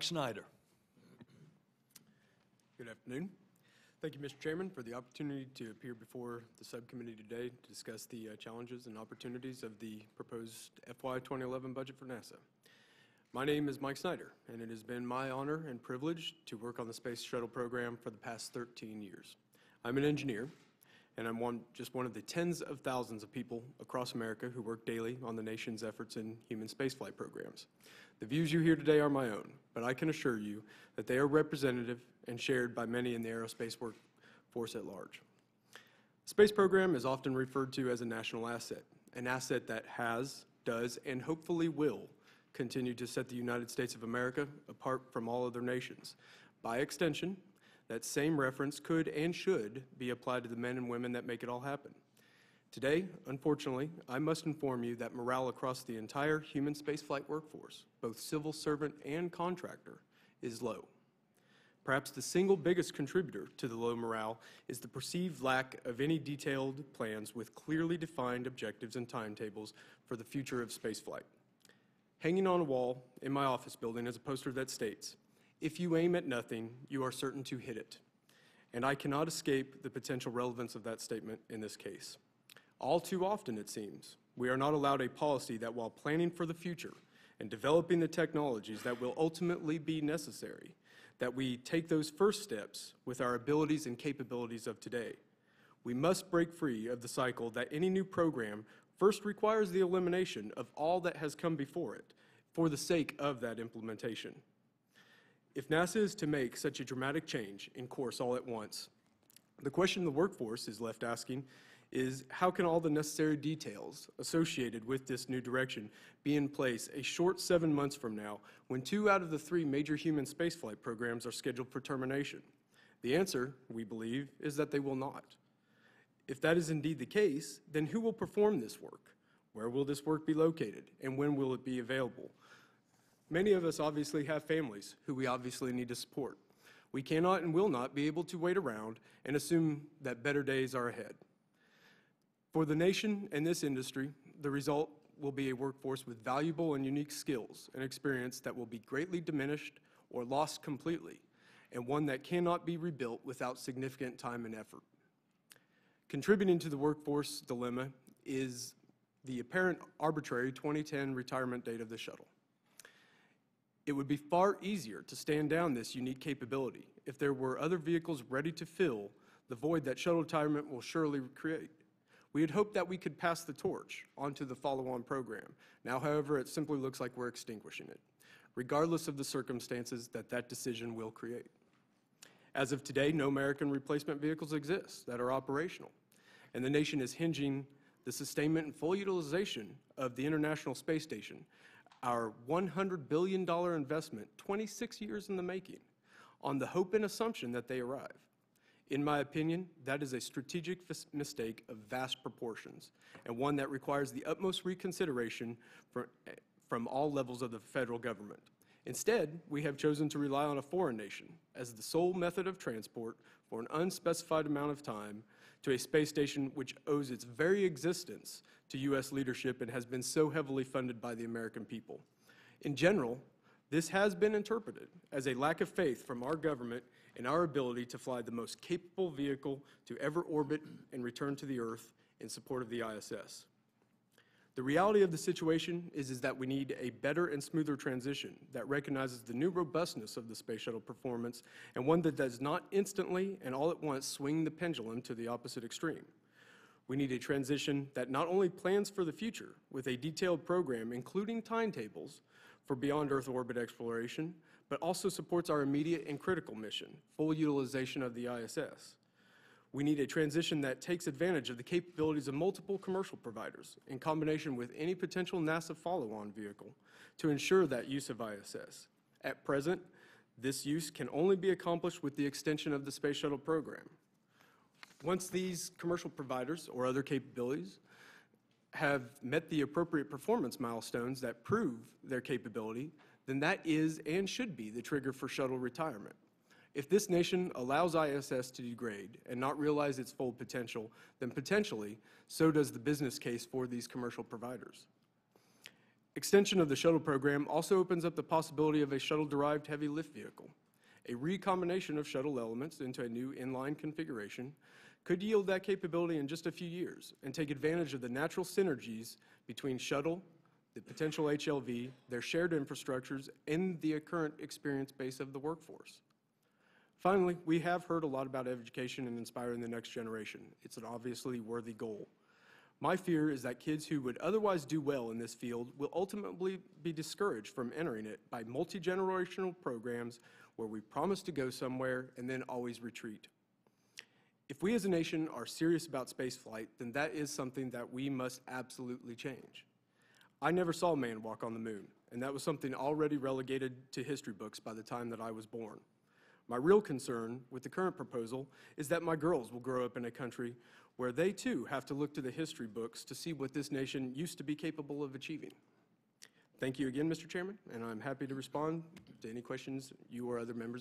Snyder. Good afternoon. Thank you, Mr. Chairman, for the opportunity to appear before the subcommittee today to discuss the challenges and opportunities of the proposed FY 2011 budget for NASA. My name is Mike Snyder, and it has been my honor and privilege to work on the Space Shuttle program for the past 13 years. I'm an engineer, and I'm just one of the tens of thousands of people across America who work daily on the nation's efforts in human spaceflight programs. The views you hear today are my own, but I can assure you that they are representative and shared by many in the aerospace workforce at large. The space program is often referred to as a national asset, an asset that has, does, and hopefully will continue to set the United States of America apart from all other nations. By extension, that same reference could and should be applied to the men and women that make it all happen. Today, unfortunately, I must inform you that morale across the entire human spaceflight workforce, both civil servant and contractor, is low. Perhaps the single biggest contributor to the low morale is the perceived lack of any detailed plans with clearly defined objectives and timetables for the future of spaceflight. Hanging on a wall in my office building is a poster that states, "If you aim at nothing, you are certain to hit it." And I cannot escape the potential relevance of that statement in this case. All too often, it seems, we are not allowed a policy that while planning for the future and developing the technologies that will ultimately be necessary, that we take those first steps with our abilities and capabilities of today. We must break free of the cycle that any new program first requires the elimination of all that has come before it for the sake of that implementation. If NASA is to make such a dramatic change in course all at once, the question the workforce is left asking is how can all the necessary details associated with this new direction be in place a short 7 months from now when 2 out of the 3 major human spaceflight programs are scheduled for termination? The answer, we believe, is that they will not. If that is indeed the case, then who will perform this work? Where will this work be located? And when will it be available? Many of us obviously have families who we obviously need to support. We cannot and will not be able to wait around and assume that better days are ahead. For the nation and this industry, the result will be a workforce with valuable and unique skills and experience that will be greatly diminished or lost completely, and one that cannot be rebuilt without significant time and effort. Contributing to the workforce dilemma is the apparent arbitrary 2010 retirement date of the shuttle. It would be far easier to stand down this unique capability if there were other vehicles ready to fill the void that shuttle retirement will surely create. We had hoped that we could pass the torch onto the follow-on program. Now, however, it simply looks like we're extinguishing it, regardless of the circumstances that that decision will create. As of today, no American replacement vehicles exist that are operational, and the nation is hinging the sustainment and full utilization of the International Space Station, our $100 billion investment, 26 years in the making, on the hope and assumption that they arrive. In my opinion, that is a strategic mistake of vast proportions, and one that requires the utmost reconsideration from all levels of the federal government. Instead, we have chosen to rely on a foreign nation as the sole method of transport for an unspecified amount of time to a space station which owes its very existence to U.S. leadership and has been so heavily funded by the American people. In general, this has been interpreted as a lack of faith from our government in our ability to fly the most capable vehicle to ever orbit and return to the Earth in support of the ISS. The reality of the situation is that we need a better and smoother transition that recognizes the new robustness of the space shuttle performance and one that does not instantly and all at once swing the pendulum to the opposite extreme. We need a transition that not only plans for the future with a detailed program including timetables for beyond Earth orbit exploration, but also supports our immediate and critical mission, full utilization of the ISS. We need a transition that takes advantage of the capabilities of multiple commercial providers in combination with any potential NASA follow-on vehicle to ensure that use of ISS. At present, this use can only be accomplished with the extension of the Space Shuttle program. Once these commercial providers or other capabilities have met the appropriate performance milestones that prove their capability, then that is and should be the trigger for shuttle retirement. If this nation allows ISS to degrade and not realize its full potential, then potentially so does the business case for these commercial providers. Extension of the shuttle program also opens up the possibility of a shuttle-derived heavy lift vehicle. A recombination of shuttle elements into a new inline configuration could yield that capability in just a few years and take advantage of the natural synergies between shuttle, the potential HLV, their shared infrastructures, and the current experience base of the workforce. Finally, we have heard a lot about education and inspiring the next generation. It's an obviously worthy goal. My fear is that kids who would otherwise do well in this field will ultimately be discouraged from entering it by multi-generational programs where we promise to go somewhere and then always retreat. If we as a nation are serious about spaceflight, then that is something that we must absolutely change. I never saw a man walk on the moon, and that was something already relegated to history books by the time that I was born. My real concern with the current proposal is that my girls will grow up in a country where they too have to look to the history books to see what this nation used to be capable of achieving. Thank you again, Mr. Chairman, and I'm happy to respond to any questions you or other members